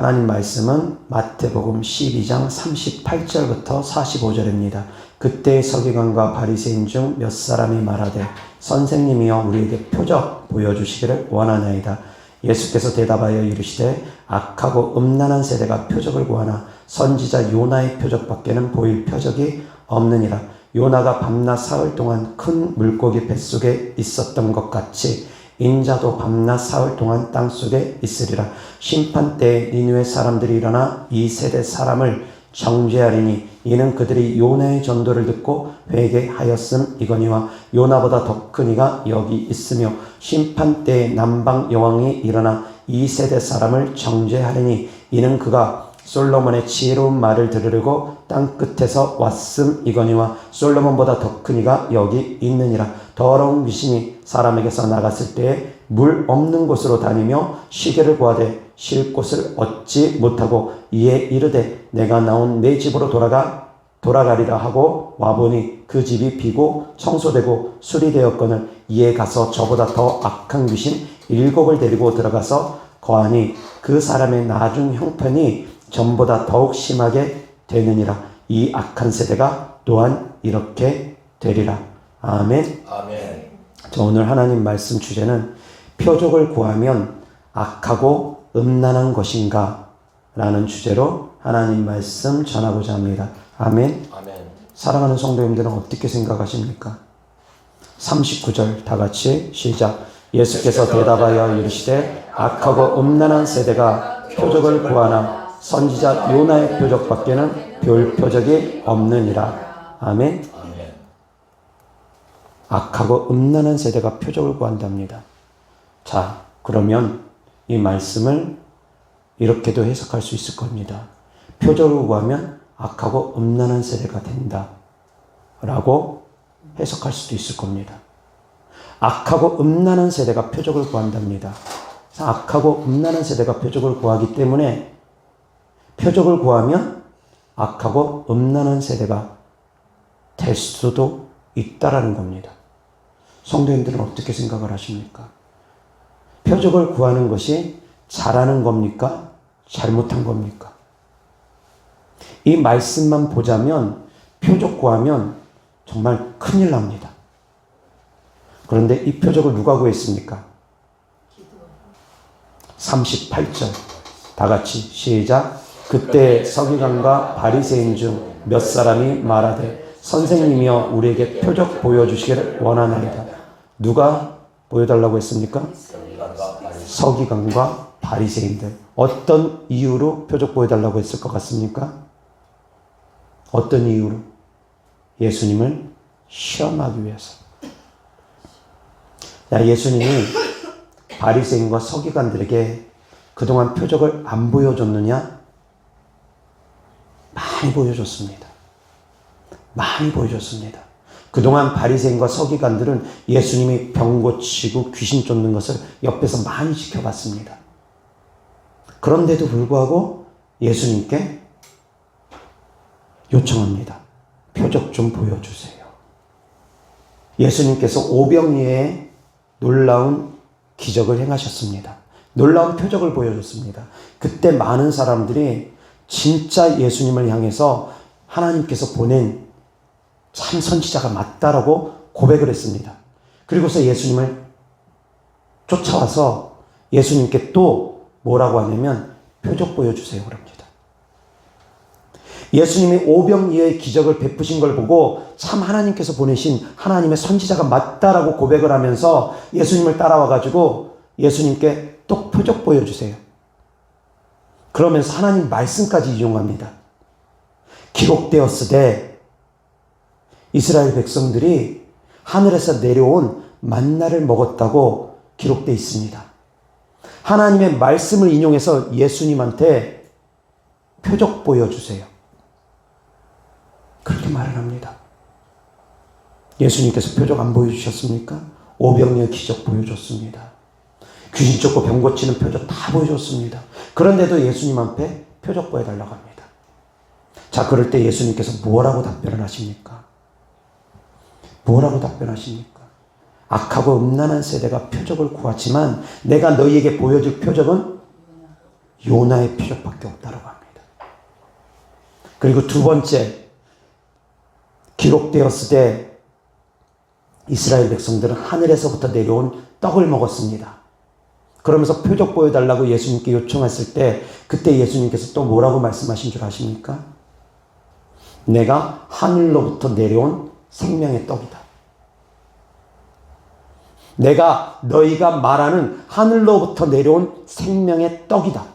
하나님 말씀은 마태복음 12장 38절부터 45절입니다. 그때 서기관과 바리새인 중 몇 사람이 말하되 선생님이여 우리에게 표적 보여주시기를 원하나이다. 예수께서 대답하여 이르시되 악하고 음란한 세대가 표적을 구하나 선지자 요나의 표적밖에는 보일 표적이 없느니라. 요나가 밤낮 사흘 동안 큰 물고기 뱃속에 있었던 것 같이 인자도 밤낮 사흘 동안 땅속에 있으리라. 심판 때에 니느웨 사람들이 일어나 이 세대 사람을 정죄하리니 이는 그들이 요나의 전도를 듣고 회개하였음이거니와 요나보다 더 큰 이가 여기 있으며 심판 때에 남방 여왕이 일어나 이 세대 사람을 정죄하리니 이는 그가 솔로몬의 지혜로운 말을 들으려고 땅끝에서 왔음이거니와 솔로몬보다 더 큰 이가 여기 있느니라. 더러운 귀신이 사람에게서 나갔을 때에 물 없는 곳으로 다니며 시계를 구하되 쉴 곳을 얻지 못하고 이에 이르되 내가 나온 내 집으로 돌아가리라 하고 와보니 그 집이 비고 청소되고 수리되었거늘 이에 가서 저보다 더 악한 귀신 7을 데리고 들어가서 거하니 그 사람의 나중 형편이 전보다 더욱 심하게 되느니라. 이 악한 세대가 또한 이렇게 되리라. 아멘. 아멘. 저 오늘 하나님 말씀 주제는 표적을 구하면 악하고 음란한 것인가? 라는 주제로 하나님 말씀 전하고자 합니다. 아멘. 아멘. 사랑하는 성도님들은 어떻게 생각하십니까? 39절 다 같이 시작. 예수께서 대답하여 이르시되 악하고 음란한 세대가 표적을 구하나 선지자 요나의 표적밖에는 별 표적이 없느니라. 아멘. 아멘. 악하고 음란한 세대가 표적을 구한답니다. 자, 그러면 이 말씀을 이렇게도 해석할 수 있을 겁니다. 표적을 구하면 악하고 음란한 세대가 된다 라고 해석할 수도 있을 겁니다. 악하고 음란한 세대가 표적을 구한답니다. 악하고 음란한 세대가 표적을 구하기 때문에 표적을 구하면 악하고 음란한 세대가 될 수도 있다라는 겁니다. 성도님들은 어떻게 생각을 하십니까? 표적을 구하는 것이 잘하는 겁니까? 잘못한 겁니까? 이 말씀만 보자면 표적 구하면 정말 큰일 납니다. 그런데 이 표적을 누가 구했습니까? 38절 다 같이 시작. 그때 서기관과 바리새인 중 몇 사람이 말하되 선생님이여 우리에게 표적 보여주시기를 원하나이다. 누가 보여달라고 했습니까? 서기관과 바리새인들. 어떤 이유로 표적 보여달라고 했을 것 같습니까? 어떤 이유로? 예수님을 시험하기 위해서. 예수님이 바리새인과 서기관들에게 그동안 표적을 안 보여줬느냐? 많이 보여줬습니다. 많이 보여줬습니다. 그동안 바리새인과 서기관들은 예수님이 병 고치고 귀신 쫓는 것을 옆에서 많이 지켜봤습니다. 그런데도 불구하고 예수님께 요청합니다. 표적 좀 보여주세요. 예수님께서 오병이어의 놀라운 기적을 행하셨습니다. 놀라운 표적을 보여줬습니다. 그때 많은 사람들이 진짜 예수님을 향해서 하나님께서 보낸 참 선지자가 맞다라고 고백을 했습니다. 그리고서 예수님을 쫓아와서 예수님께 또 뭐라고 하냐면 표적 보여주세요 그럽니다. 예수님이 오병이어의 기적을 베푸신 걸 보고 참 하나님께서 보내신 하나님의 선지자가 맞다라고 고백을 하면서 예수님을 따라와가지고 예수님께 또 표적 보여주세요. 그러면서 하나님 말씀까지 이용합니다. 기록되었으되 이스라엘 백성들이 하늘에서 내려온 만나를 먹었다고 기록되어 있습니다. 하나님의 말씀을 인용해서 예수님한테 표적 보여주세요. 그렇게 말을 합니다. 예수님께서 표적 안 보여주셨습니까? 오병이어 기적 보여줬습니다. 귀신 쫓고 병 고치는 표적 다 보여줬습니다. 그런데도 예수님 앞에 표적 보여달라고 합니다. 자, 그럴 때 예수님께서 뭐라고 답변을 하십니까? 뭐라고 답변하십니까? 악하고 음란한 세대가 표적을 구하지만 내가 너희에게 보여줄 표적은 요나의 표적밖에 없다라고 합니다. 그리고 두 번째, 기록되었을 때 이스라엘 백성들은 하늘에서부터 내려온 떡을 먹었습니다. 그러면서 표적 보여달라고 예수님께 요청했을 때 그때 예수님께서 또 뭐라고 말씀하신 줄 아십니까? 내가 하늘로부터 내려온 생명의 떡이다. 내가 너희가 말하는 하늘로부터 내려온 생명의 떡이다.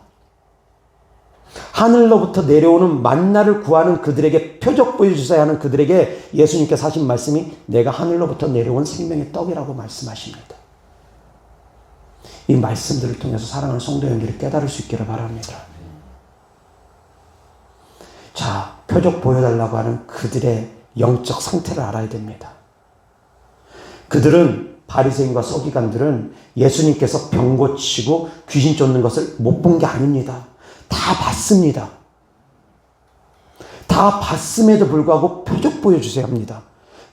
하늘로부터 내려오는 만나를 구하는 그들에게 표적 보여주셔야 하는 그들에게 예수님께서 하신 말씀이 내가 하늘로부터 내려온 생명의 떡이라고 말씀하십니다. 이 말씀들을 통해서 사랑하는 성도 여러분들이 깨달을 수 있기를 바랍니다. 자, 표적 보여달라고 하는 그들의 영적 상태를 알아야 됩니다. 그들은 바리새인과 서기관들은 예수님께서 병 고치고 귀신 쫓는 것을 못 본 게 아닙니다. 다 봤습니다. 다 봤음에도 불구하고 표적 보여주세요 합니다.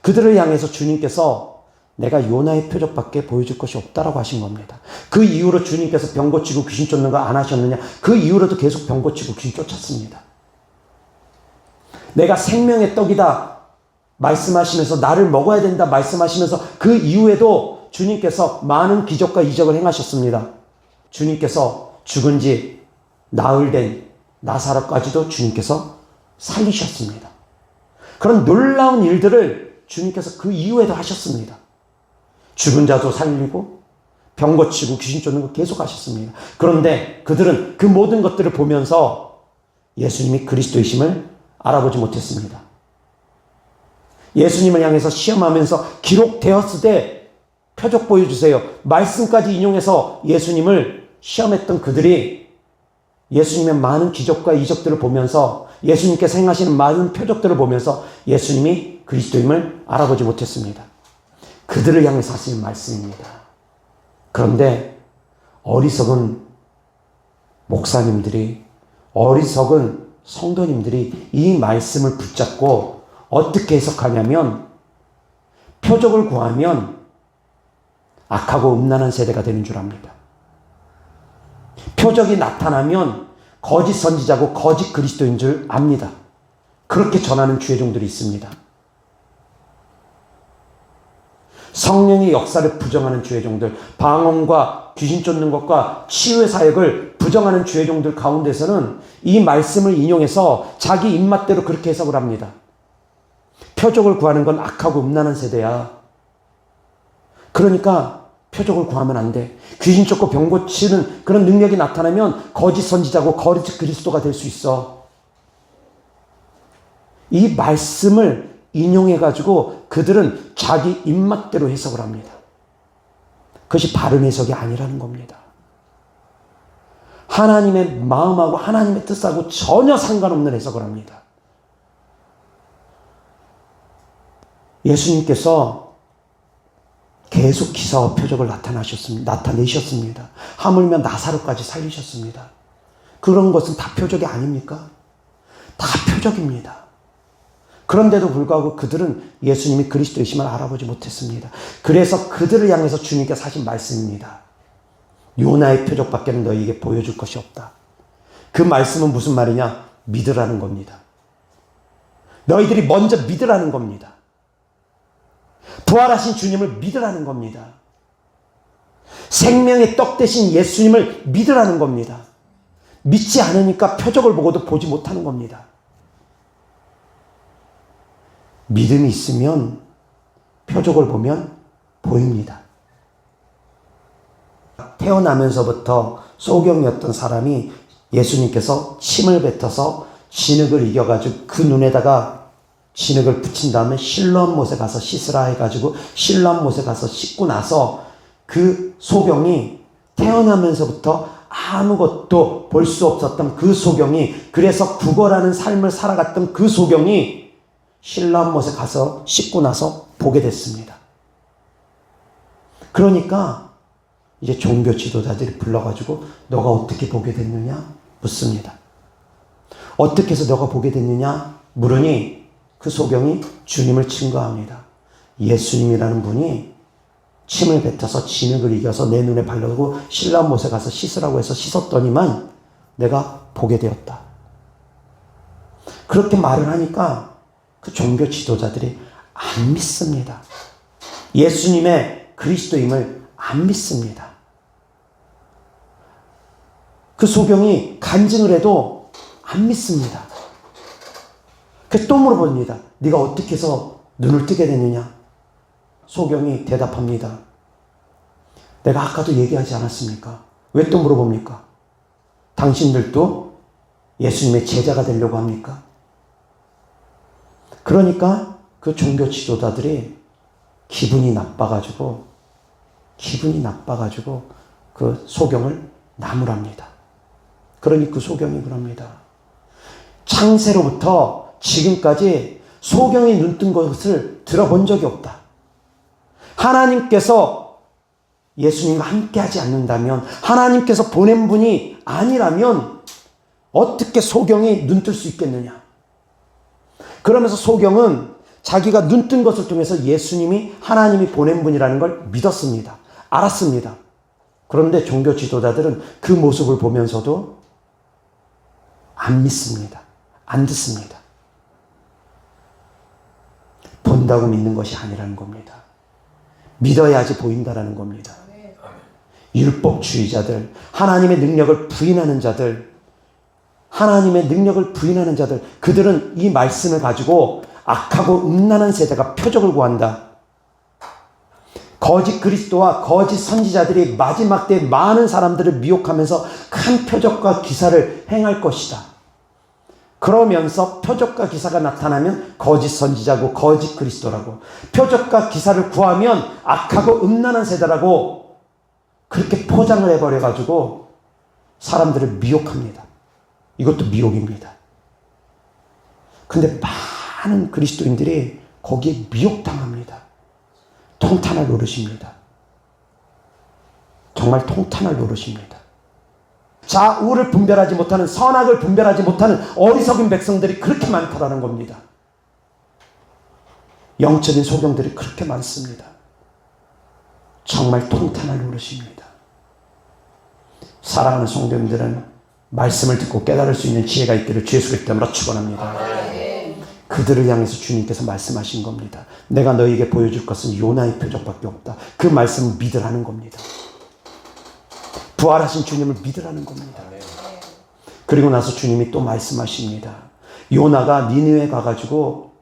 그들을 향해서 주님께서 내가 요나의 표적밖에 보여줄 것이 없다라고 하신 겁니다. 그 이후로 주님께서 병 고치고 귀신 쫓는 거 안 하셨느냐? 그 이후로도 계속 병 고치고 귀신 쫓았습니다. 내가 생명의 떡이다 말씀하시면서 나를 먹어야 된다 말씀하시면서 그 이후에도 주님께서 많은 기적과 이적을 행하셨습니다. 주님께서 죽은 지 나흘 된 나사로까지도 주님께서 살리셨습니다. 그런 놀라운 일들을 주님께서 그 이후에도 하셨습니다. 죽은 자도 살리고 병 고치고 귀신 쫓는 거 계속 하셨습니다. 그런데 그들은 그 모든 것들을 보면서 예수님이 그리스도이심을 알아보지 못했습니다. 예수님을 향해서 시험하면서 기록되었을 때 표적 보여주세요. 말씀까지 인용해서 예수님을 시험했던 그들이 예수님의 많은 기적과 이적들을 보면서 예수님께서 행하시는 많은 표적들을 보면서 예수님이 그리스도임을 알아보지 못했습니다. 그들을 향해서 하시는 말씀입니다. 그런데 어리석은 목사님들이, 어리석은 성도님들이 이 말씀을 붙잡고 어떻게 해석하냐면 표적을 구하면 악하고 음란한 세대가 되는 줄 압니다. 표적이 나타나면 거짓 선지자고 거짓 그리스도인 줄 압니다. 그렇게 전하는 주의종들이 있습니다. 성령의 역사를 부정하는 주의종들, 방언과 귀신 쫓는 것과 치유의 사역을 부정하는 주의종들 가운데서는 이 말씀을 인용해서 자기 입맛대로 그렇게 해석을 합니다. 표적을 구하는 건 악하고 음란한 세대야. 그러니까 표적을 구하면 안 돼. 귀신 쫓고 병 고치는 그런 능력이 나타나면 거짓 선지자고 거짓 그리스도가 될 수 있어. 이 말씀을 인용해가지고 그들은 자기 입맛대로 해석을 합니다. 그것이 바른 해석이 아니라는 겁니다. 하나님의 마음하고 하나님의 뜻하고 전혀 상관없는 해석을 합니다. 예수님께서 계속 기사와 표적을 나타내셨습니다. 하물며 나사로까지 살리셨습니다. 그런 것은 다 표적이 아닙니까? 다 표적입니다. 그런데도 불구하고 그들은 예수님이 그리스도이심을 알아보지 못했습니다. 그래서 그들을 향해서 주님께서 하신 말씀입니다. 요나의 표적밖에 너희에게 보여줄 것이 없다. 그 말씀은 무슨 말이냐? 믿으라는 겁니다. 너희들이 먼저 믿으라는 겁니다. 부활하신 주님을 믿으라는 겁니다. 생명의 떡 대신 예수님을 믿으라는 겁니다. 믿지 않으니까 표적을 보고도 보지 못하는 겁니다. 믿음이 있으면 표적을 보면 보입니다. 태어나면서부터 소경이었던 사람이 예수님께서 침을 뱉어서 진흙을 이겨가지고 그 눈에다가 진흙을 붙인 다음에 실로암 못에 가서 씻으라 해가지고 실로암 못에 가서 씻고 나서 그 소경이 태어나면서부터 아무것도 볼 수 없었던 그 소경이, 그래서 구걸하는 삶을 살아갔던 그 소경이 실로암 못에 가서 씻고 나서 보게 됐습니다. 그러니까 이제 종교 지도자들이 불러가지고 너가 어떻게 보게 됐느냐 묻습니다. 어떻게 해서 너가 보게 됐느냐 물으니 그 소경이 주님을 증거합니다. 예수님이라는 분이 침을 뱉어서 진흙을 이겨서 내 눈에 바르고 실로암 못에 가서 씻으라고 해서 씻었더니만 내가 보게 되었다. 그렇게 말을 하니까 그 종교 지도자들이 안 믿습니다. 예수님의 그리스도임을 안 믿습니다. 그 소경이 간증을 해도 안 믿습니다. 그래서 또 물어봅니다. 네가 어떻게 해서 눈을 뜨게 됐느냐? 소경이 대답합니다. 내가 아까도 얘기하지 않았습니까? 왜 또 물어봅니까? 당신들도 예수님의 제자가 되려고 합니까? 그러니까 그 종교 지도자들이 기분이 나빠가지고 그 소경을 나무랍니다. 그러니 그 소경이 그럽니다. 창세로부터 지금까지 소경이 눈뜬 것을 들어본 적이 없다. 하나님께서 예수님과 함께하지 않는다면, 하나님께서 보낸 분이 아니라면 어떻게 소경이 눈뜰 수 있겠느냐. 그러면서 소경은 자기가 눈뜬 것을 통해서 예수님이 하나님이 보낸 분이라는 걸 믿었습니다. 알았습니다. 그런데 종교 지도자들은 그 모습을 보면서도 안 믿습니다. 안 듣습니다. 본다고 믿는 것이 아니라는 겁니다. 믿어야지 보인다라는 겁니다. 율법주의자들, 하나님의 능력을 부인하는 자들, 그들은 이 말씀을 가지고 악하고 음란한 세대가 표적을 구한다. 거짓 그리스도와 거짓 선지자들이 마지막 때 많은 사람들을 미혹하면서 큰 표적과 기사를 행할 것이다. 그러면서 표적과 기사가 나타나면 거짓 선지자고 거짓 그리스도라고, 표적과 기사를 구하면 악하고 음란한 세대라고 그렇게 포장을 해버려가지고 사람들을 미혹합니다. 이것도 미혹입니다. 근데 많은 그리스도인들이 거기에 미혹당합니다. 통탄할 노릇입니다. 정말 통탄할 노릇입니다. 좌우를 분별하지 못하는, 선악을 분별하지 못하는 어리석은 백성들이 그렇게 많다라는 겁니다. 영적인 소경들이 그렇게 많습니다. 정말 통탄할 노릇입니다. 사랑하는 성도님들은 말씀을 듣고 깨달을 수 있는 지혜가 있기를 주 예수 그리스도 이름으로 축원합니다. 그들을 향해서 주님께서 말씀하신 겁니다. 내가 너희에게 보여줄 것은 요나의 표적밖에 없다. 그 말씀을 믿으라는 겁니다. 부활하신 주님을 믿으라는 겁니다. 그리고 나서 주님이 또 말씀하십니다. 요나가 니느웨에 가가지고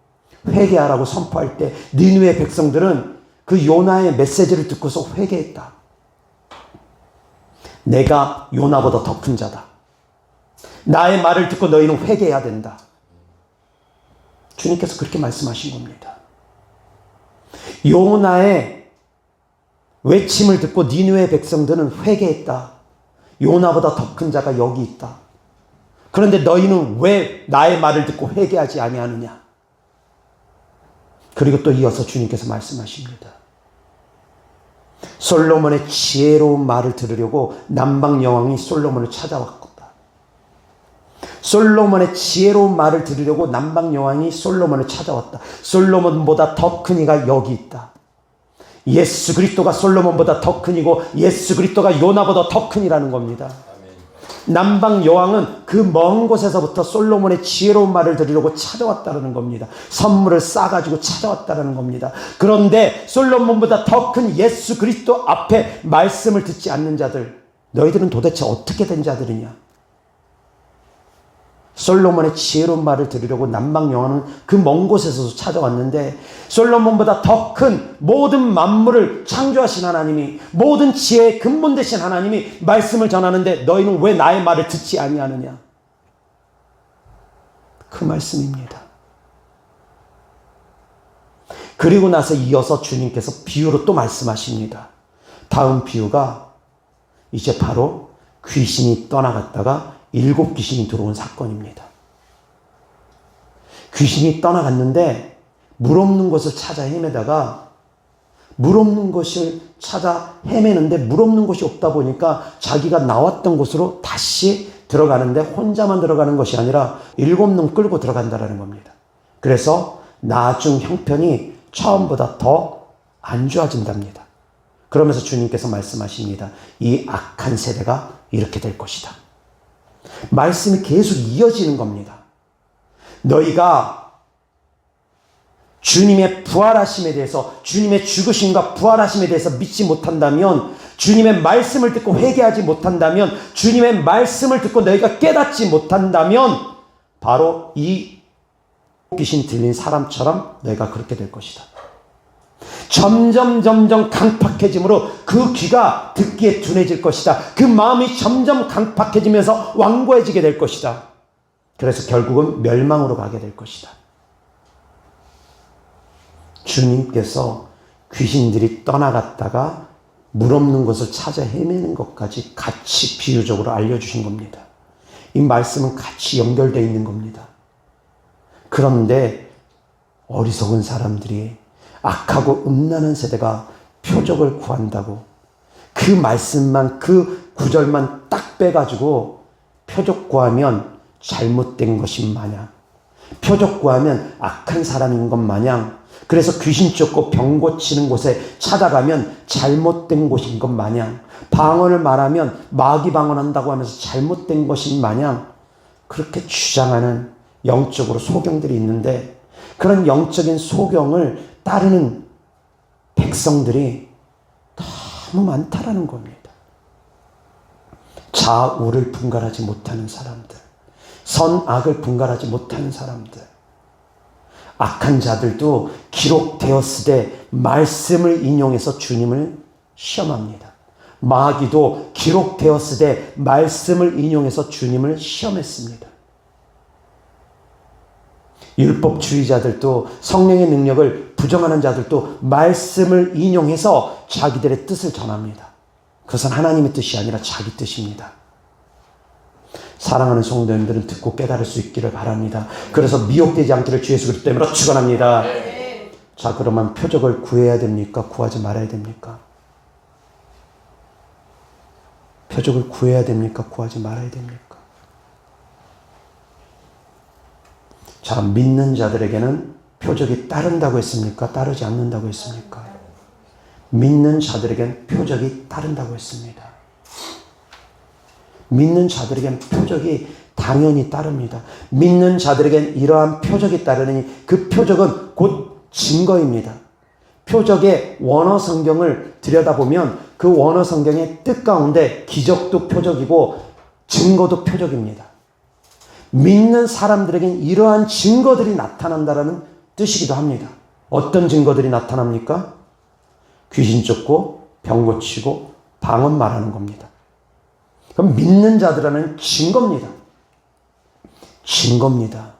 회개하라고 선포할 때 니느웨 백성들은 그 요나의 메시지를 듣고서 회개했다. 내가 요나보다 더 큰 자다. 나의 말을 듣고 너희는 회개해야 된다. 주님께서 그렇게 말씀하신 겁니다. 요나의 외침을 듣고 니느웨 백성들은 회개했다. 요나보다 더 큰 자가 여기 있다. 그런데 너희는 왜 나의 말을 듣고 회개하지 아니하느냐. 그리고 또 이어서 주님께서 말씀하십니다. 솔로몬의 지혜로운 말을 들으려고 남방 여왕이 솔로몬을 찾아왔다. 솔로몬의 지혜로운 말을 들으려고 남방 여왕이 솔로몬을 찾아왔다. 솔로몬보다 더 큰 이가 여기 있다. 예수 그리스도가 솔로몬보다 더 큰 이고 예수 그리스도가 요나보다 더 큰 이라는 겁니다. 남방 여왕은 그 먼 곳에서부터 솔로몬의 지혜로운 말을 들으려고 찾아왔다는 겁니다. 선물을 싸가지고 찾아왔다는 겁니다. 그런데 솔로몬보다 더 큰 예수 그리스도 앞에 말씀을 듣지 않는 자들, 너희들은 도대체 어떻게 된 자들이냐. 솔로몬의 지혜로운 말을 들으려고 남방 여왕은 그 먼 곳에서도 찾아왔는데, 솔로몬보다 더 큰 모든 만물을 창조하신 하나님이, 모든 지혜의 근본 되신 하나님이 말씀을 전하는데 너희는 왜 나의 말을 듣지 아니하느냐. 그 말씀입니다. 그리고 나서 이어서 주님께서 비유로 또 말씀하십니다. 다음 비유가 이제 바로 귀신이 떠나갔다가 7 귀신이 들어온 사건입니다. 귀신이 떠나갔는데 물 없는 곳을 찾아 헤매다가, 물 없는 곳을 찾아 헤매는데 물 없는 곳이 없다 보니까 자기가 나왔던 곳으로 다시 들어가는데 혼자만 들어가는 것이 아니라 7놈 끌고 들어간다는 겁니다. 그래서 나중 형편이 처음보다 더 안 좋아진답니다. 그러면서 주님께서 말씀하십니다. 이 악한 세대가 이렇게 될 것이다. 말씀이 계속 이어지는 겁니다. 너희가 주님의 부활하심에 대해서, 주님의 죽으심과 부활하심에 대해서 믿지 못한다면, 주님의 말씀을 듣고 회개하지 못한다면, 주님의 말씀을 듣고 너희가 깨닫지 못한다면 바로 이 귀신 들린 사람처럼 너희가 그렇게 될 것이다. 점점 강팍해짐으로 그 귀가 듣기에 둔해질 것이다. 그 마음이 점점 강팍해지면서 완고해지게 될 것이다. 그래서 결국은 멸망으로 가게 될 것이다. 주님께서 귀신들이 떠나갔다가 물 없는 곳을 찾아 헤매는 것까지 같이 비유적으로 알려주신 겁니다. 이 말씀은 같이 연결되어 있는 겁니다. 그런데 어리석은 사람들이, 악하고 음란한 세대가 표적을 구한다고 그 말씀만, 그 구절만 딱 빼가지고 표적 구하면 잘못된 것인 마냥, 표적 구하면 악한 사람인 것 마냥, 그래서 귀신 쫓고 병 고치는 곳에 찾아가면 잘못된 곳인 것 마냥, 방언을 말하면 마귀 방언한다고 하면서 잘못된 것인 마냥 그렇게 주장하는 영적으로 소경들이 있는데, 그런 영적인 소경을 따르는 백성들이 너무 많다라는 겁니다. 좌우를 분간하지 못하는 사람들, 선악을 분간하지 못하는 사람들, 악한 자들도 기록되었으되 말씀을 인용해서 주님을 시험합니다. 마귀도 기록되었으되 말씀을 인용해서 주님을 시험했습니다. 율법주의자들도, 성령의 능력을 부정하는 자들도 말씀을 인용해서 자기들의 뜻을 전합니다. 그것은 하나님의 뜻이 아니라 자기 뜻입니다. 사랑하는 성도님들은 듣고 깨달을 수 있기를 바랍니다. 그래서 미혹되지 않기를 주 예수 그리스도 이름으로 축원합니다. 자, 그러면 표적을 구해야 됩니까? 구하지 말아야 됩니까? 표적을 구해야 됩니까? 구하지 말아야 됩니까? 자, 믿는 자들에게는 표적이 따른다고 했습니까? 따르지 않는다고 했습니까? 믿는 자들에게는 표적이 따른다고 했습니다. 믿는 자들에게는 표적이 당연히 따릅니다. 믿는 자들에게는 이러한 표적이 따르니 그 표적은 곧 증거입니다. 표적의 원어 성경을 들여다보면 그 원어 성경의 뜻 가운데 기적도 표적이고 증거도 표적입니다. 믿는 사람들에게는 이러한 증거들이 나타난다는 뜻이기도 합니다. 어떤 증거들이 나타납니까? 귀신 쫓고 병 고치고 방언 말하는 겁니다. 그럼 믿는 자들은 증거입니다. 증거입니다.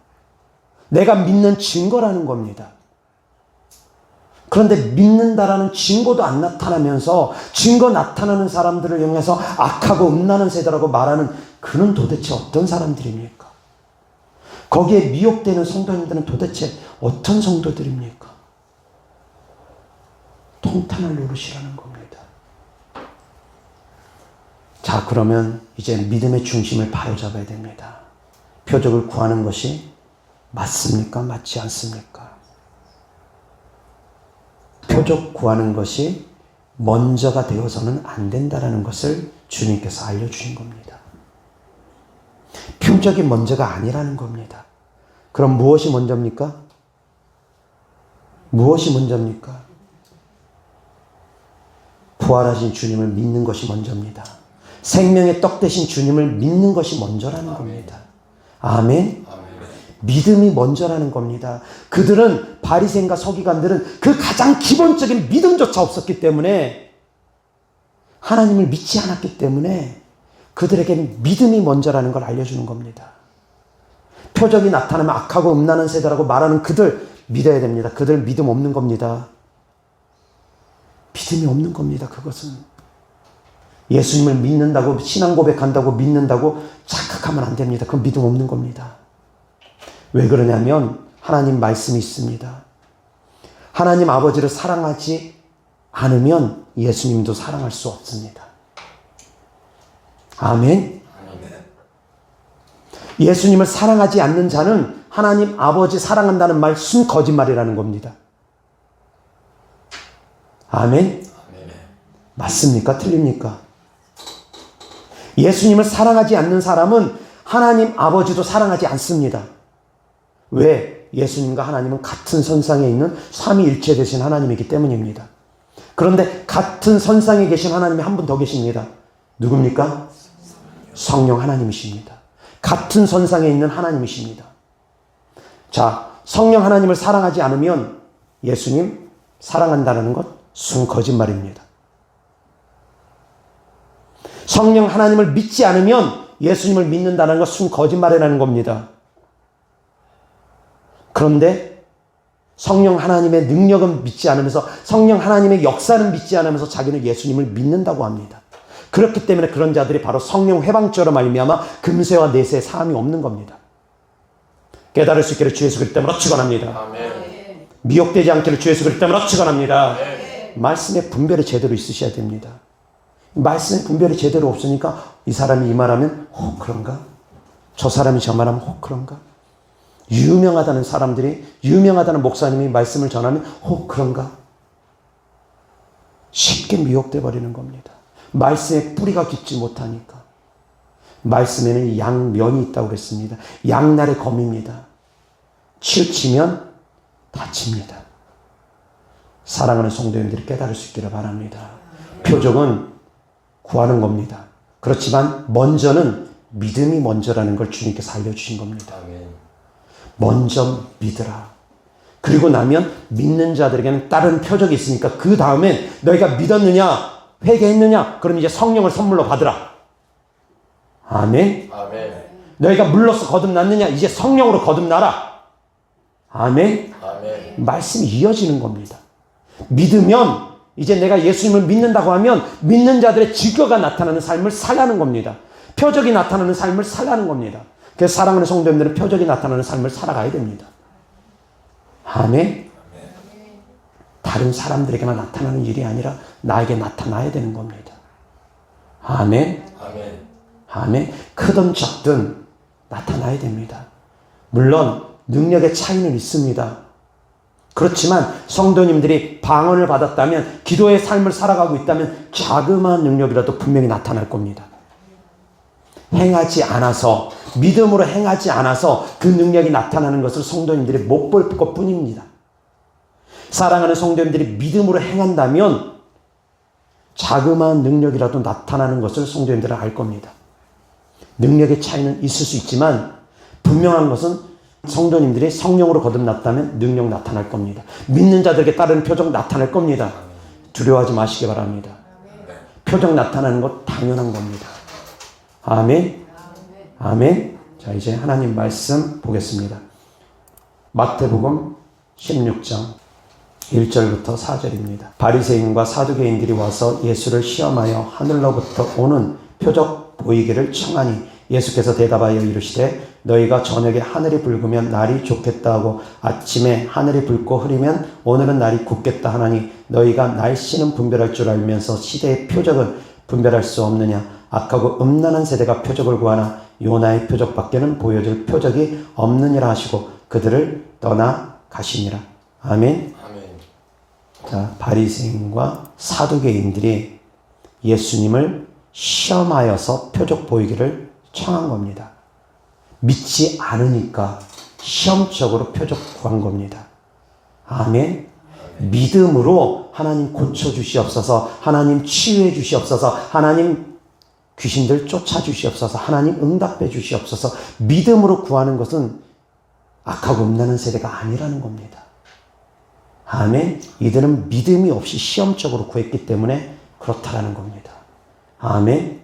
내가 믿는 증거라는 겁니다. 그런데 믿는다라는 증거도 안 나타나면서 증거 나타나는 사람들을 이용해서 악하고 음란한 세대라고 말하는 그는 도대체 어떤 사람들입니까? 거기에 미혹되는 성도님들은 도대체 어떤 성도들입니까? 통탄할 노릇이라는 겁니다. 자, 그러면 이제 믿음의 중심을 바로잡아야 됩니다. 표적을 구하는 것이 맞습니까? 맞지 않습니까? 표적 구하는 것이 먼저가 되어서는 안 된다는 것을 주님께서 알려주신 겁니다. 표적이 먼저가 아니라는 겁니다. 그럼 무엇이 먼저입니까? 무엇이 먼저입니까? 부활하신 주님을 믿는 것이 먼저입니다. 생명의 떡 되신 주님을 믿는 것이 먼저라는 겁니다. 아멘. 믿음이 먼저라는 겁니다. 그들은, 바리새인과 서기관들은 그 가장 기본적인 믿음조차 없었기 때문에, 하나님을 믿지 않았기 때문에 그들에게 믿음이 먼저라는 걸 알려주는 겁니다. 표적이 나타나면 악하고 음란한 세대라고 말하는 그들 믿어야 됩니다. 그들 믿음 없는 겁니다. 믿음이 없는 겁니다. 그것은 예수님을 믿는다고, 신앙 고백한다고, 믿는다고 착각하면 안 됩니다. 그건 믿음 없는 겁니다. 왜 그러냐면 하나님 말씀이 있습니다. 하나님 아버지를 사랑하지 않으면 예수님도 사랑할 수 없습니다. 아멘. 예수님을 사랑하지 않는 자는 하나님 아버지 사랑한다는 말 순 거짓말이라는 겁니다. 아멘. 맞습니까? 틀립니까? 예수님을 사랑하지 않는 사람은 하나님 아버지도 사랑하지 않습니다. 왜? 예수님과 하나님은 같은 선상에 있는 삼위일체 되신 하나님이기 때문입니다. 그런데 같은 선상에 계신 하나님이 한 분 더 계십니다. 누굽니까? 성령 하나님이십니다. 같은 선상에 있는 하나님이십니다. 자, 성령 하나님을 사랑하지 않으면 예수님 사랑한다는 것 순 거짓말입니다. 성령 하나님을 믿지 않으면 예수님을 믿는다는 것 순 거짓말이라는 겁니다. 그런데 성령 하나님의 능력은 믿지 않으면서 성령 하나님의 역사는 믿지 않으면서 자기는 예수님을 믿는다고 합니다. 그렇기 때문에 그런 자들이 바로 성령 회방죄로 말미암아 금세와 내세의 사함이 없는 겁니다. 깨달을 수 있기를 주 예수 그리스도 이름으로 축원합니다. 아멘. 미혹되지 않기를 주 예수 그리스도 이름으로 축원합니다. 아멘. 말씀의 분별이 제대로 있으셔야 됩니다. 말씀의 분별이 제대로 없으니까 이 사람이 이 말하면 그런가? 저 사람이 저 말하면 그런가? 유명하다는 사람들이, 유명하다는 목사님이 말씀을 전하면 그런가? 쉽게 미혹돼 버리는 겁니다. 말씀의 뿌리가 깊지 못하니까. 말씀에는 양면이 있다고 그랬습니다. 양날의 검입니다. 치우치면 다칩니다. 사랑하는 성도님들이 깨달을 수 있기를 바랍니다. 표적은 구하는 겁니다. 그렇지만 먼저는 믿음이 먼저라는 걸 주님께서 알려주신 겁니다. 먼저 믿으라. 그리고 나면 믿는 자들에게는 다른 표적이 있으니까 그 다음엔 너희가 믿었느냐 회개했느냐 그럼 이제 성령을 선물로 받으라. 아멘. 아멘. 너희가 물로서 거듭났느냐 이제 성령으로 거듭나라. 아멘. 아멘. 말씀이 이어지는 겁니다. 믿으면 이제 내가 예수님을 믿는다고 하면 믿는 자들의 증거가 나타나는 삶을 살라는 겁니다. 표적이 나타나는 삶을 살라는 겁니다. 그래서 사랑하는 성도님들은 표적이 나타나는 삶을 살아가야 됩니다. 아멘. 다른 사람들에게만 나타나는 일이 아니라 나에게 나타나야 되는 겁니다. 아멘. 아멘. 아멘. 크든 작든 나타나야 됩니다. 물론 능력의 차이는 있습니다. 그렇지만 성도님들이 방언을 받았다면 기도의 삶을 살아가고 있다면 자그마한 능력이라도 분명히 나타날 겁니다. 행하지 않아서 믿음으로 행하지 않아서 그 능력이 나타나는 것을 성도님들이 못 볼 것뿐입니다. 사랑하는 성도님들이 믿음으로 행한다면 자그마한 능력이라도 나타나는 것을 성도님들은 알 겁니다. 능력의 차이는 있을 수 있지만 분명한 것은 성도님들이 성령으로 거듭났다면 능력 나타날 겁니다. 믿는 자들에게 따르는 표적 나타날 겁니다. 두려워하지 마시기 바랍니다. 표적 나타나는 것 당연한 겁니다. 아멘. 아멘. 자, 이제 하나님 말씀 보겠습니다. 마태복음 16장 1절부터 4절입니다. 바리새인과 사두개인들이 와서 예수를 시험하여 하늘로부터 오는 표적 보이기를 청하니 예수께서 대답하여 이르시되 너희가 저녁에 하늘이 붉으면 날이 좋겠다 하고 아침에 하늘이 붉고 흐리면 오늘은 날이 굳겠다 하나니 너희가 날씨는 분별할 줄 알면서 시대의 표적은 분별할 수 없느냐. 악하고 음란한 세대가 표적을 구하나 요나의 표적밖에는 보여줄 표적이 없느니라 하시고 그들을 떠나 가시니라. 아멘. 아멘. 자, 바리새인과 사두개인들이 예수님을 시험하여서 표적 보이기를 청한 겁니다. 믿지 않으니까 시험적으로 표적 구한 겁니다. 아멘. 믿음으로 하나님 고쳐주시옵소서, 하나님 치유해 주시옵소서, 하나님 귀신들 쫓아주시옵소서, 하나님 응답해 주시옵소서. 믿음으로 구하는 것은 악하고 음란한 세대가 아니라는 겁니다. 아멘. 이들은 믿음이 없이 시험적으로 구했기 때문에 그렇다라는 겁니다. 아멘.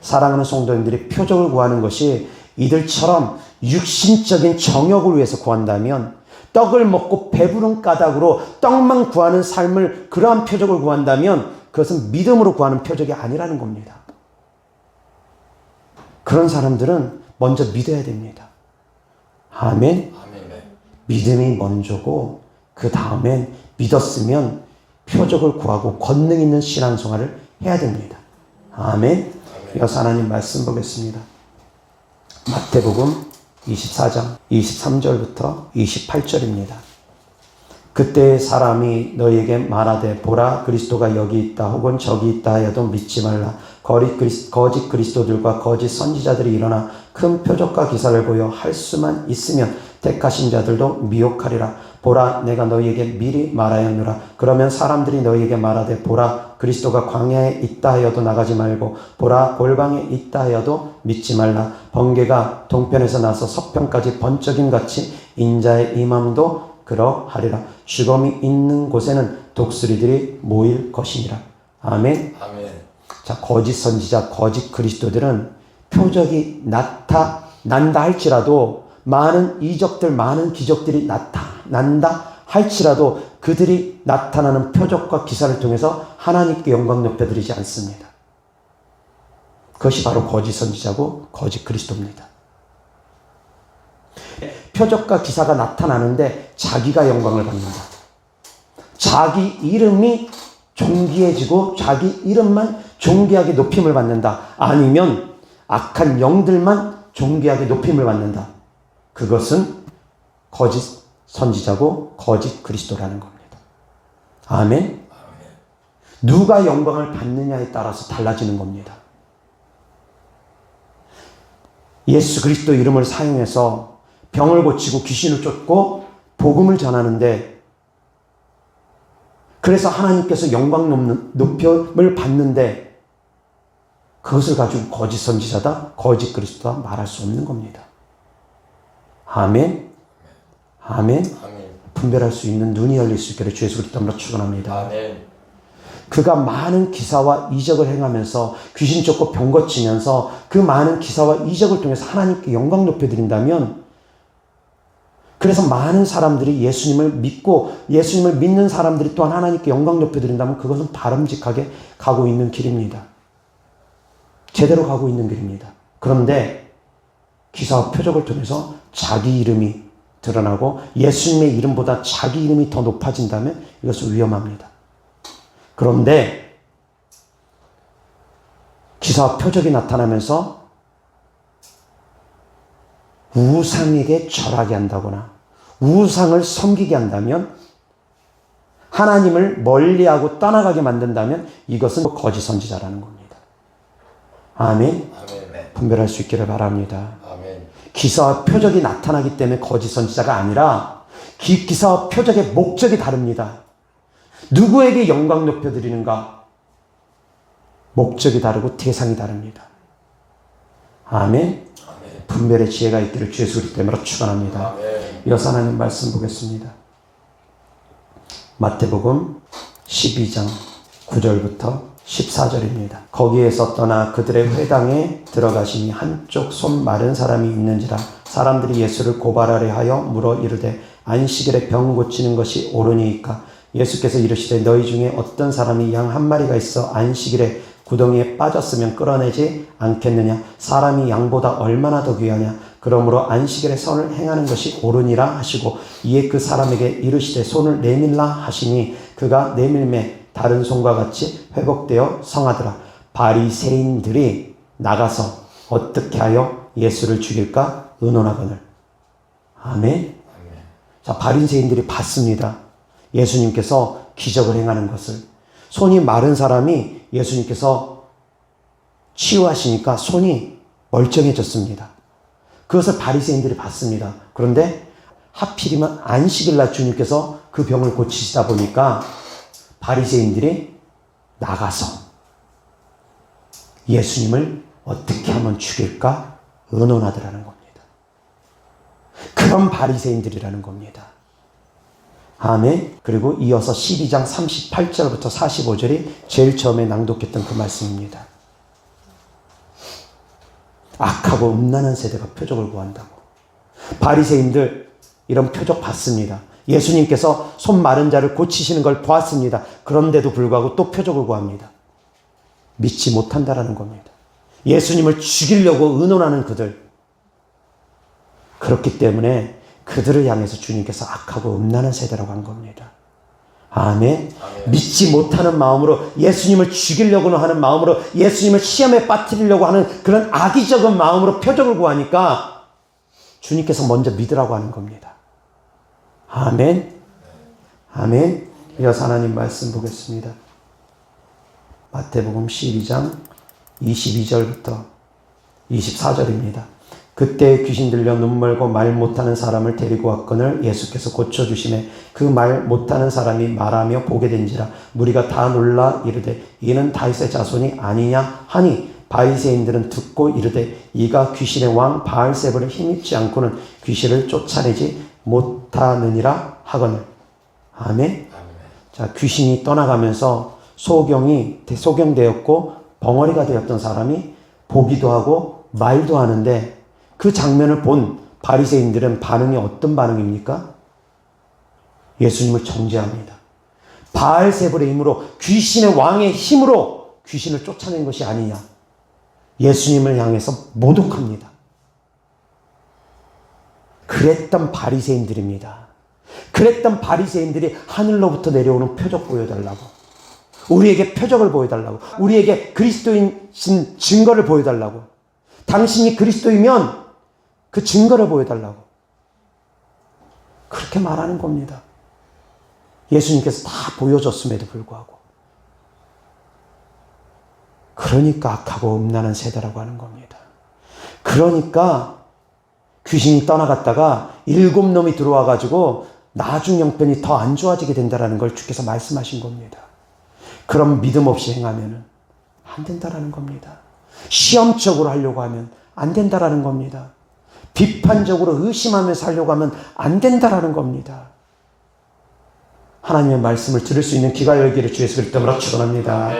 사랑하는 성도님들이 표적을 구하는 것이 이들처럼 육신적인 정욕을 위해서 구한다면, 떡을 먹고 배부른 까닭으로 떡만 구하는 삶을, 그러한 표적을 구한다면 그것은 믿음으로 구하는 표적이 아니라는 겁니다. 그런 사람들은 먼저 믿어야 됩니다. 아멘. 믿음이 먼저고 그 다음엔 믿었으면 표적을 구하고 권능 있는 신앙생활을 해야 됩니다. 아멘. 이어서 하나님 말씀 보겠습니다. 마태복음 24장 23절부터 28절입니다. 그때 사람이 너희에게 말하되 보라 그리스도가 여기 있다 혹은 저기 있다 하여도 믿지 말라. 거짓 그리스도들과 거짓 선지자들이 일어나 큰 표적과 기사를 보여 할 수만 있으면 택하신 자들도 미혹하리라. 보라, 내가 너희에게 미리 말하였노라. 그러면 사람들이 너희에게 말하되, 보라, 그리스도가 광야에 있다 하여도 나가지 말고, 보라, 골방에 있다 하여도 믿지 말라. 번개가 동편에서 나서 서편까지 번쩍임같이 인자의 임함도 그러하리라. 죽음이 있는 곳에는 독수리들이 모일 것이니라. 아멘. 아멘. 자, 거짓 선지자, 거짓 그리스도들은 표적이 나타난다 할지라도, 많은 이적들, 많은 기적들이 나타난다 할지라도 그들이 나타나는 표적과 기사를 통해서 하나님께 영광 높여드리지 않습니다. 그것이 바로 거짓 선지자고 거짓 그리스도입니다. 표적과 기사가 나타나는데 자기가 영광을 받는다. 자기 이름이 존귀해지고 자기 이름만 존귀하게 높임을 받는다. 아니면 악한 영들만 존귀하게 높임을 받는다. 그것은 거짓 선지자고 거짓 그리스도라는 겁니다. 아멘. 누가 영광을 받느냐에 따라서 달라지는 겁니다. 예수 그리스도 이름을 사용해서 병을 고치고 귀신을 쫓고 복음을 전하는데, 그래서 하나님께서 영광 높임을 받는데, 그것을 가지고 거짓 선지자다, 거짓 그리스도다 말할 수 없는 겁니다. 아멘. 아멘. 분별할 수 있는 눈이 열릴 수 있기를 주 예수 그리스도로 축원합니다. 아멘. 그가 많은 기사와 이적을 행하면서 귀신 쫓고 병 고치면서 그 많은 기사와 이적을 통해서 하나님께 영광 높여드린다면, 그래서 많은 사람들이 예수님을 믿고 예수님을 믿는 사람들이 또한 하나님께 영광 높여드린다면 그것은 바람직하게 가고 있는 길입니다. 제대로 가고 있는 길입니다. 그런데 기사와 표적을 통해서 자기 이름이 드러나고 예수님의 이름보다 자기 이름이 더 높아진다면 이것은 위험합니다. 그런데 기사와 표적이 나타나면서 우상에게 절하게 한다거나 우상을 섬기게 한다면, 하나님을 멀리하고 떠나가게 만든다면 이것은 거짓 선지자라는 겁니다. 아멘. 아멘. 분별할 수 있기를 바랍니다. 아멘. 기사와 표적이 나타나기 때문에 거짓 선지자가 아니라 기사와 표적의 목적이 다릅니다. 누구에게 영광 높여드리는가? 목적이 다르고 대상이 다릅니다. 아멘. 분별의 지혜가 있기를 주 예수 그리스도로 축원합니다. 이어서 하나님 말씀 보겠습니다. 마태복음 12장 9절부터 14절입니다. 거기에서 떠나 그들의 회당에 들어가시니 한쪽 손 마른 사람이 있는지라 사람들이 예수를 고발하려 하여 물어 이르되 안식일에 병 고치는 것이 옳으니이까? 예수께서 이르시되 너희 중에 어떤 사람이 양 한 마리가 있어 안식일에 구덩이에 빠졌으면 끌어내지 않겠느냐? 사람이 양보다 얼마나 더 귀하냐? 그러므로 안식일에 선을 행하는 것이 옳으니라 하시고, 이에 그 사람에게 이르시되 손을 내밀라 하시니 그가 내밀매 다른 손과 같이 회복되어 성하더라. 바리새인들이 나가서 어떻게 하여 예수를 죽일까 의논하거늘. 아멘. 자, 바리새인들이 봤습니다. 예수님께서 기적을 행하는 것을. 손이 마른 사람이 예수님께서 치유하시니까 손이 멀쩡해졌습니다. 그것을 바리새인들이 봤습니다. 그런데 하필이면 안식일날 주님께서 그 병을 고치시다 보니까 바리새인들이 나가서 예수님을 어떻게 하면 죽일까 의논하더라는 겁니다. 그런 바리새인들이라는 겁니다. 아멘. 그리고 이어서 12장 38절부터 45절이 제일 처음에 낭독했던 그 말씀입니다. 악하고 음란한 세대가 표적을 구한다고. 바리새인들 이런 표적 봤습니다. 예수님께서 손 마른 자를 고치시는 걸 보았습니다. 그런데도 불구하고 또 표적을 구합니다. 믿지 못한다라는 겁니다. 예수님을 죽이려고 의논하는 그들. 그렇기 때문에 그들을 향해서 주님께서 악하고 음란한 세대라고 한 겁니다. 아멘. 믿지 못하는 마음으로 예수님을 죽이려고 하는 마음으로 예수님을 시험에 빠뜨리려고 하는 그런 악의적인 마음으로 표적을 구하니까 주님께서 먼저 믿으라고 하는 겁니다. 아멘. 아멘. 이어서 하나님 말씀 보겠습니다. 마태복음 12장 22절부터 24절입니다. 그때 귀신 들려 눈 멀고 말 못하는 사람을 데리고 왔거늘 예수께서 고쳐주시매 그 말 못하는 사람이 말하며 보게 된지라 무리가 다 놀라 이르되 이는 다윗의 자손이 아니냐 하니 바리새인들은 듣고 이르되 이가 귀신의 왕 바알세불에 힘입지 않고는 귀신을 쫓아내지 못하느니라 하거늘. 아멘. 자, 귀신이 떠나가면서 소경되었고 벙어리가 되었던 사람이 보기도 하고 말도 하는데 그 장면을 본 바리새인들은 반응이 어떤 반응입니까? 예수님을 정죄합니다. 바알세불의 힘으로 귀신의 왕의 힘으로 귀신을 쫓아낸 것이 아니냐. 예수님을 향해서 모독합니다. 그랬던 바리새인들입니다. 그랬던 바리새인들이 하늘로부터 내려오는 표적 보여달라고, 우리에게 표적을 보여달라고, 우리에게 그리스도인신 증거를 보여달라고, 당신이 그리스도이면 그 증거를 보여달라고 그렇게 말하는 겁니다. 예수님께서 다 보여줬음에도 불구하고. 그러니까 악하고 음란한 세대라고 하는 겁니다. 그러니까 귀신이 떠나갔다가 7놈이 들어와가지고 나중 형편이 더 안 좋아지게 된다는 걸 주께서 말씀하신 겁니다. 그럼 믿음 없이 행하면 안 된다라는 겁니다. 시험적으로 하려고 하면 안 된다라는 겁니다. 비판적으로 의심하면서 하려고 하면 안 된다라는 겁니다. 하나님의 말씀을 들을 수 있는 귀가 열기를 주 예수 그리스도 이름으로 축원합니다.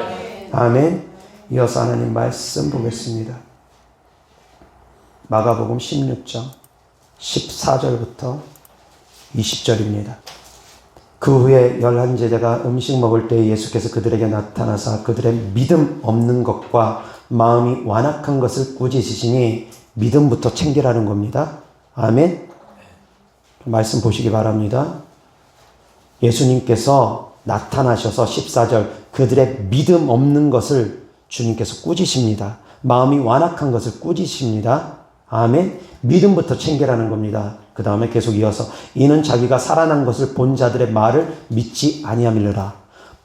아멘. 이어서 하나님 말씀 보겠습니다. 마가복음 16장 14절부터 20절입니다. 그 후에 11제자가 음식 먹을 때 예수께서 그들에게 나타나사 그들의 믿음 없는 것과 마음이 완악한 것을 꾸짖으시니 믿음부터 챙기라는 겁니다. 아멘. 말씀 보시기 바랍니다. 예수님께서 나타나셔서 14절 그들의 믿음 없는 것을 주님께서 꾸짖으십니다. 마음이 완악한 것을 꾸짖으십니다. 아멘. 믿음부터 챙기라는 겁니다. 그 다음에 계속 이어서 이는 자기가 살아난 것을 본 자들의 말을 믿지 아니함이라.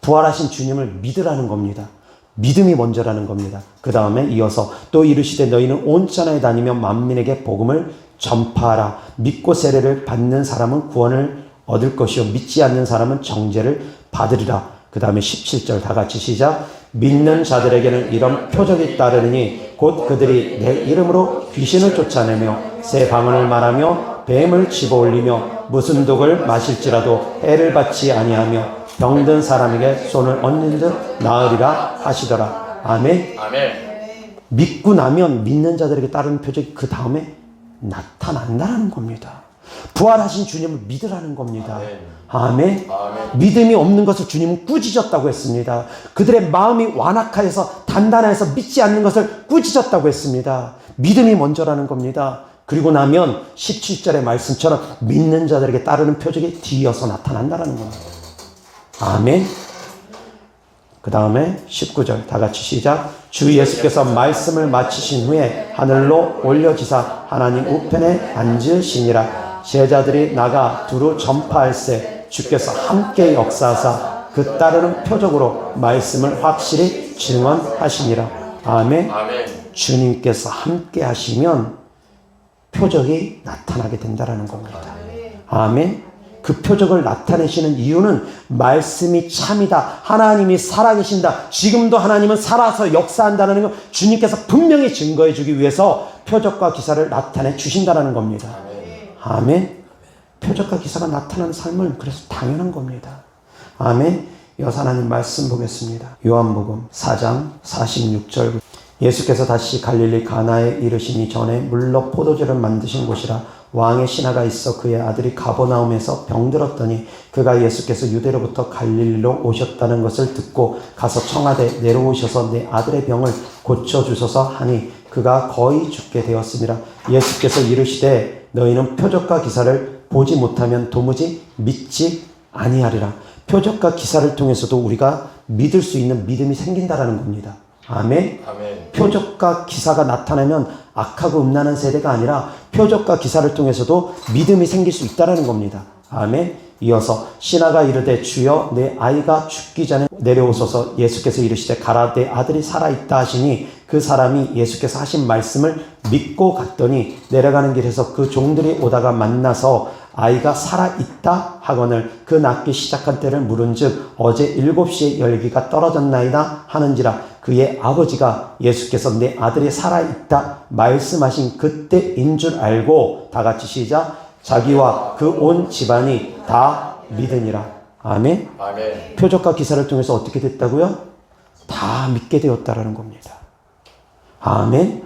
부활하신 주님을 믿으라는 겁니다. 믿음이 먼저라는 겁니다. 그 다음에 이어서 또 이르시되 너희는 온 천하에 다니며 만민에게 복음을 전파하라. 믿고 세례를 받는 사람은 구원을 얻을 것이요 믿지 않는 사람은 정죄를 받으리라. 그 다음에 17절 다 같이 시작. 믿는 자들에게는 이런 표적이 따르니 곧 그들이 내 이름으로 귀신을 쫓아내며 새 방언을 말하며 뱀을 집어올리며 무슨 독을 마실지라도 해를 받지 아니하며 병든 사람에게 손을 얹는 듯 나으리라 하시더라. 아멘. 아멘. 믿고 나면 믿는 자들에게 따르는 표적이 그 다음에 나타난다는 겁니다. 부활하신 주님을 믿으라는 겁니다. 아멘. 아멘. 믿음이 없는 것을 주님은 꾸짖었다고 했습니다. 그들의 마음이 완악하여서 단단해서 믿지 않는 것을 꾸짖었다고 했습니다. 믿음이 먼저라는 겁니다. 그리고 나면 17절의 말씀처럼 믿는 자들에게 따르는 표적이 뒤이어서 나타난다는 겁니다. 아멘. 그 다음에 19절 다 같이 시작. 주 예수께서 말씀을 마치신 후에 하늘로 올려지사 하나님 우편에 앉으시니라. 제자들이 나가 두루 전파할세 주께서 함께 역사하사 그 따르는 표적으로 말씀을 확실히 증언하시니라. 아멘. 아멘. 주님께서 함께 하시면 표적이 나타나게 된다는 겁니다. 아멘. 그 표적을 나타내시는 이유는 말씀이 참이다. 하나님이 살아계신다. 지금도 하나님은 살아서 역사한다는 것 주님께서 분명히 증거해 주기 위해서 표적과 기사를 나타내 주신다는 겁니다. 아멘. 표적과 기사가 나타나는 삶은 그래서 당연한 겁니다. 아멘. 이어서 하나님 말씀 보겠습니다. 요한복음 4장 46절. 예수께서 다시 갈릴리 가나에 이르시니 전에 물로 포도주를 만드신 곳이라 왕의 신하가 있어 그의 아들이 가버나움에서 병들었더니 그가 예수께서 유대로부터 갈릴리로 오셨다는 것을 듣고 가서 청하되 내려오셔서 내 아들의 병을 고쳐주소서 하니 그가 거의 죽게 되었으니라. 예수께서 이르시되 너희는 표적과 기사를 보지 못하면 도무지 믿지 아니하리라. 표적과 기사를 통해서도 우리가 믿을 수 있는 믿음이 생긴다라는 겁니다. 아멘. 아멘. 표적과 기사가 나타나면 악하고 음란한 세대가 아니라 표적과 기사를 통해서도 믿음이 생길 수 있다는 겁니다. 아멘. 이어서 신하가 이르되 주여 내 아이가 죽기 전에 내려오소서. 예수께서 이르시되 가라 내 아들이 살아있다 하시니 그 사람이 예수께서 하신 말씀을 믿고 갔더니 내려가는 길에서 그 종들이 오다가 만나서 아이가 살아있다 하거늘 그 낳기 시작한 때를 물은즉 어제 7시에 열기가 떨어졌나이다 하는지라. 그의 아버지가 예수께서 내 아들이 살아있다 말씀하신 그때인 줄 알고 다 같이 시작. 자기와 그 온 집안이 다 믿으니라. 아멘. 아멘. 표적과 기사를 통해서 어떻게 됐다고요? 다 믿게 되었다라는 겁니다. 아멘.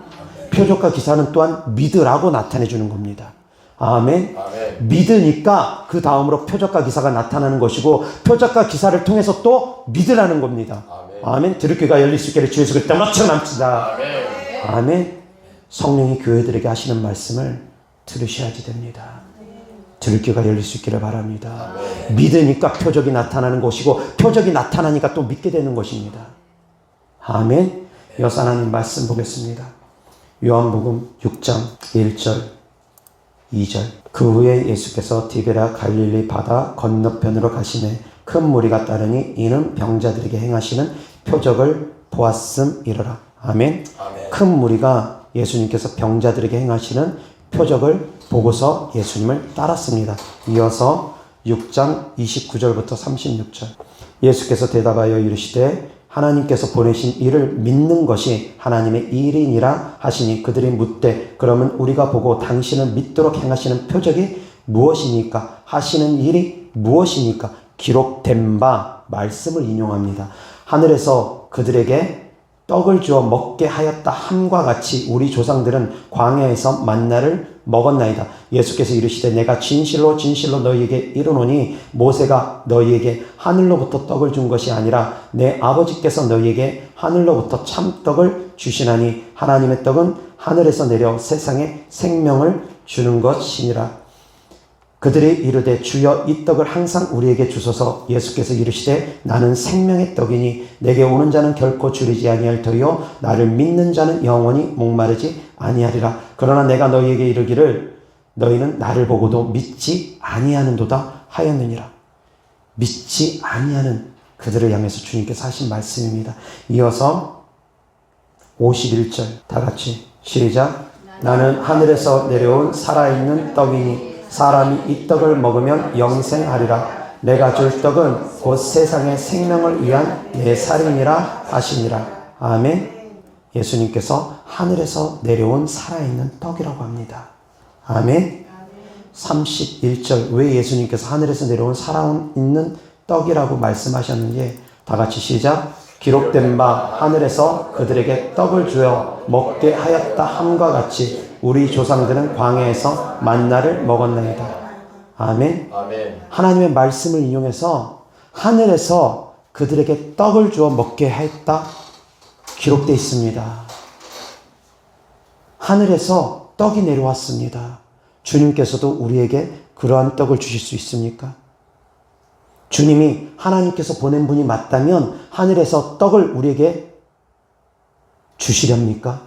표적과 기사는 또한 믿으라고 나타내 주는 겁니다. 아멘. 아멘. 믿으니까 그 다음으로 표적과 기사가 나타나는 것이고 표적과 기사를 통해서 또 믿으라는 겁니다. 아멘. 아멘. 들을 가 열릴 수 있기를 주 예수 그리스도 넘쳐남시다. 아멘. 아멘. 성령이 교회들에게 하시는 말씀을 들으셔야지 됩니다. 들을 귀가 열릴 수 있기를 바랍니다. 아멘. 믿으니까 표적이 나타나는 것이고 표적이 나타나니까 또 믿게 되는 것입니다. 아멘. 여호와 하나님 말씀 보겠습니다. 요한복음 6장 1절 2절. 그 후에 예수께서 디베랴 갈릴리 바다 건너편으로 가시매 큰 무리가 따르니 이는 병자들에게 행하시는 표적을 보았음이러라. 아멘. 아멘. 큰 무리가 예수님께서 병자들에게 행하시는 표적을 보고서 예수님을 따랐습니다. 이어서 6장 29절부터 36절. 예수께서 대답하여 이르시되 하나님께서 보내신 이를 믿는 것이 하나님의 일이니라 하시니 그들이 묻되 그러면 우리가 보고 당신을 믿도록 행하시는 표적이 무엇이니까? 하시는 일이 무엇이니까? 기록된 바 말씀을 인용합니다. 하늘에서 그들에게 떡을 주어 먹게 하였다 함과 같이 우리 조상들은 광야에서 만나를 먹었나이다. 예수께서 이르시되 내가 진실로 진실로 너희에게 이르노니 모세가 너희에게 하늘로부터 떡을 준 것이 아니라 내 아버지께서 너희에게 하늘로부터 참떡을 주시나니 하나님의 떡은 하늘에서 내려 세상에 생명을 주는 것이니라. 그들이 이르되 주여 이 떡을 항상 우리에게 주소서. 예수께서 이르시되 나는 생명의 떡이니 내게 오는 자는 결코 줄이지 아니할 터이요 나를 믿는 자는 영원히 목마르지 아니하리라. 그러나 내가 너희에게 이르기를 너희는 나를 보고도 믿지 아니하는도다 하였느니라. 믿지 아니하는 그들을 향해서 주님께서 하신 말씀입니다. 이어서 51절 다 같이 시작. 나는 하늘에서 내려온 살아있는 떡이니 사람이 이 떡을 먹으면 영생하리라. 내가 줄 떡은 곧 세상의 생명을 위한 내 살이니라 하시니라. 아멘. 예수님께서 하늘에서 내려온 살아있는 떡이라고 합니다. 아멘. 31절 왜 예수님께서 하늘에서 내려온 살아있는 떡이라고 말씀하셨는지 다 같이 시작. 기록된 바 하늘에서 그들에게 떡을 주어 먹게 하였다 함과 같이 우리 조상들은 광야에서 만나를 먹었나이다. 아멘. 아멘. 하나님의 말씀을 인용해서 하늘에서 그들에게 떡을 주어 먹게 했다 기록되어 있습니다. 하늘에서 떡이 내려왔습니다. 주님께서도 우리에게 그러한 떡을 주실 수 있습니까? 주님이 하나님께서 보낸 분이 맞다면 하늘에서 떡을 우리에게 주시렵니까?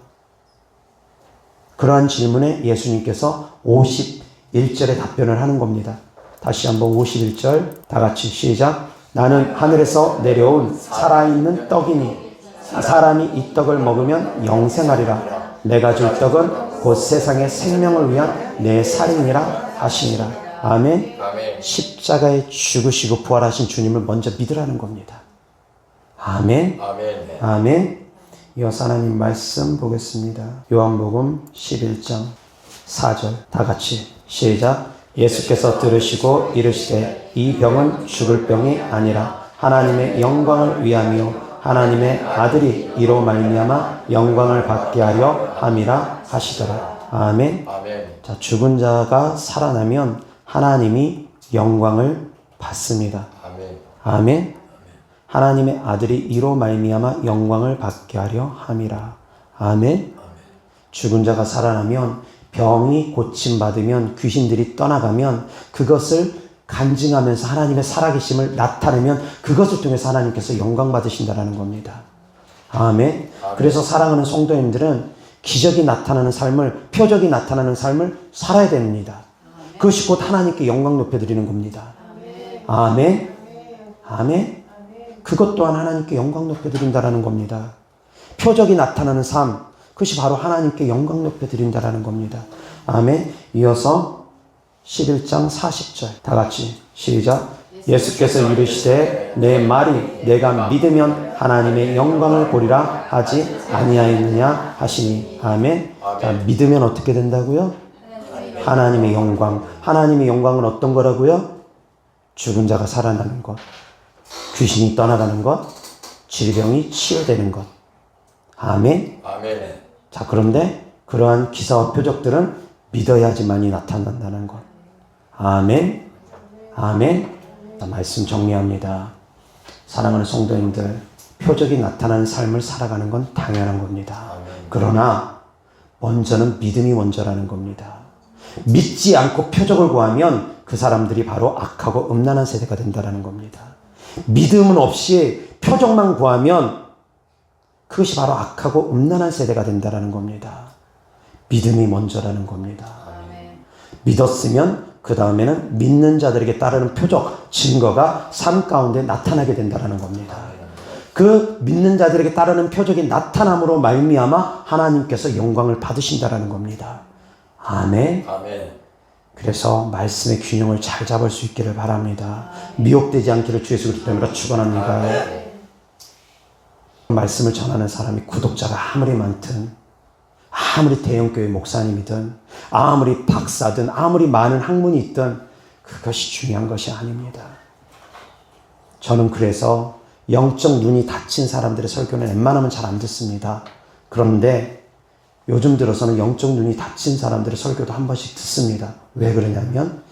그러한 질문에 예수님께서 51절에 답변을 하는 겁니다. 다시 한번 51절 다 같이 시작. 나는 하늘에서 내려온 살아있는 떡이니 사람이 이 떡을 먹으면 영생하리라. 내가 줄 떡은 곧 세상의 생명을 위한 내 살이니라 하시니라. 아멘. 아멘. 십자가에 죽으시고 부활하신 주님을 먼저 믿으라는 겁니다. 아멘. 아멘. 아멘. 이어서 하나님 말씀 보겠습니다. 요한복음 11장 4절 다 같이 시작. 예수께서 들으시고 이르시되 이 병은 죽을 병이 아니라 하나님의 영광을 위함이요 하나님의 아들이 이로 말미암아 영광을 받게 하려 함이라 하시더라. 아멘. 아멘. 자, 죽은 자가 살아나면 하나님이 영광을 받습니다. 아멘. 아멘. 하나님의 아들이 이로 말미암아 영광을 받게 하려 함이라. 아멘. 죽은 자가 살아나면 병이 고침받으면 귀신들이 떠나가면 그것을 간증하면서 하나님의 살아계심을 나타내면 그것을 통해서 하나님께서 영광 받으신다는 겁니다. 아멘. 그래서 사랑하는 성도님들은 기적이 나타나는 삶을, 표적이 나타나는 삶을 살아야 됩니다. 그것이 곧 하나님께 영광 높여드리는 겁니다. 아멘. 아멘. 그것 또한 하나님께 영광 높여드린다라는 겁니다. 표적이 나타나는 삶, 그것이 바로 하나님께 영광 높여드린다라는 겁니다. 아멘. 이어서 11장 40절 다 같이 시작. 예수께서 이르시되 내 말이 내가 믿으면 하나님의 영광을 보리라 하지 아니하였느냐 하시니. 아멘. 자, 믿으면 어떻게 된다고요? 하나님의 영광. 하나님의 영광은 어떤 거라고요? 죽은 자가 살아나는 것, 귀신이 떠나가는 것, 질병이 치유되는 것. 아멘. 아멘. 자, 그런데 그러한 기사와 표적들은 믿어야지만이 나타난다는 것. 아멘. 아멘. 자, 말씀 정리합니다. 사랑하는 성도님들, 표적이 나타나는 삶을 살아가는 건 당연한 겁니다. 그러나 먼저는 믿음이 먼저라는 겁니다. 믿지 않고 표적을 구하면 그 사람들이 바로 악하고 음란한 세대가 된다는 겁니다. 믿음은 없이 표적만 구하면 그것이 바로 악하고 음란한 세대가 된다는 겁니다. 믿음이 먼저라는 겁니다. 믿었으면 그 다음에는 믿는 자들에게 따르는 표적, 증거가 삶 가운데 나타나게 된다는 겁니다. 그 믿는 자들에게 따르는 표적이 나타남으로 말미암아 하나님께서 영광을 받으신다는 겁니다. 아멘. 아멘. 그래서 말씀의 균형을 잘 잡을 수 있기를 바랍니다. 미혹되지 않기를 주 예수 그리스도 이름으로 축원합니다. 말씀을 전하는 사람이 구독자가 아무리 많든, 아무리 대형교회 목사님이든, 아무리 박사든, 아무리 많은 학문이 있든 그것이 중요한 것이 아닙니다. 저는 그래서 영적 눈이 닫힌 사람들의 설교는 웬만하면 잘 안 듣습니다. 그런데 요즘 들어서는 영적 눈이 닫힌 사람들의 설교도 한 번씩 듣습니다. 왜 그러냐면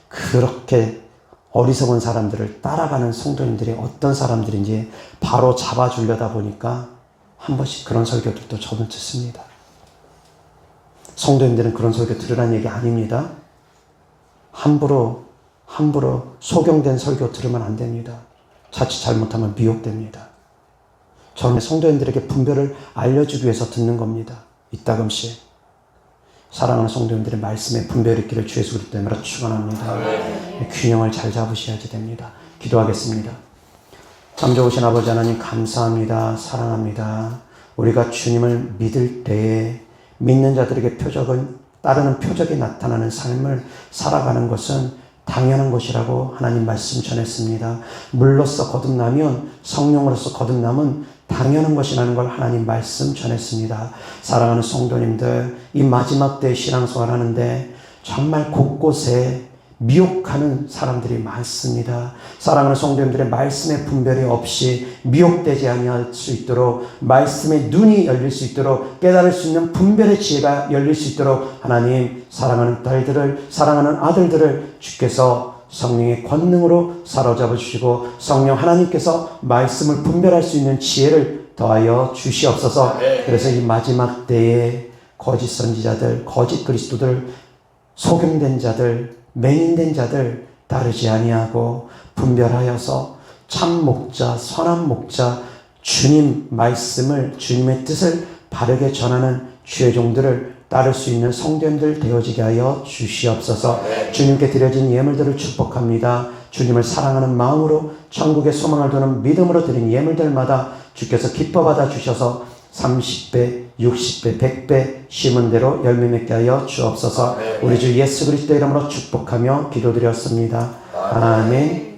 그렇게 어리석은 사람들을 따라가는 성도님들이 어떤 사람들인지 바로 잡아주려다 보니까 한 번씩 그런 설교들도 저는 듣습니다. 성도님들은 그런 설교 들으라는 얘기 아닙니다. 함부로 소경된 설교 들으면 안 됩니다. 자칫 잘못하면 미혹됩니다. 저는 성도님들에게 분별을 알려주기 위해서 듣는 겁니다. 이따금씩 사랑하는 성도님들의 말씀에 분별이 있기를 주 예수 그리스도 이름으로 축원합니다. 균형을 잘 잡으셔야지 됩니다. 기도하겠습니다. 참 좋으신 아버지 하나님 감사합니다. 사랑합니다. 우리가 주님을 믿을 때에 믿는 자들에게 따르는 표적이 나타나는 삶을 살아가는 것은 당연한 것이라고 하나님 말씀 전했습니다. 물로서 거듭나면, 성령으로서 거듭남은 당연한 것이라는 걸 하나님 말씀 전했습니다. 사랑하는 성도님들, 이 마지막 때에 신앙생활 하는데 정말 곳곳에 미혹하는 사람들이 많습니다. 사랑하는 성도님들의 말씀의 분별이 없이 미혹되지 아니할 수 있도록, 말씀의 눈이 열릴 수 있도록, 깨달을 수 있는 분별의 지혜가 열릴 수 있도록 하나님, 사랑하는 딸들을, 사랑하는 아들들을 주께서 성령의 권능으로 사로잡아 주시고 성령 하나님께서 말씀을 분별할 수 있는 지혜를 더하여 주시옵소서. 그래서 이 마지막 때에 거짓 선지자들, 거짓 그리스도들, 소경된 자들, 맹인된 자들 따르지 아니하고 분별하여서 참 목자, 선한 목자, 주님 말씀을, 주님의 뜻을 바르게 전하는 주의 종들을 따를 수 있는 성도님들 되어지게 하여 주시옵소서. 주님께 드려진 예물들을 축복합니다. 주님을 사랑하는 마음으로 천국의 소망을 두는 믿음으로 드린 예물들마다 주께서 기뻐 받아 주셔서 30배, 60배, 100배 심은 대로 열매 맺게 하여 주옵소서. 우리 주 예수 그리스도 이름으로 축복하며 기도드렸습니다. 아멘.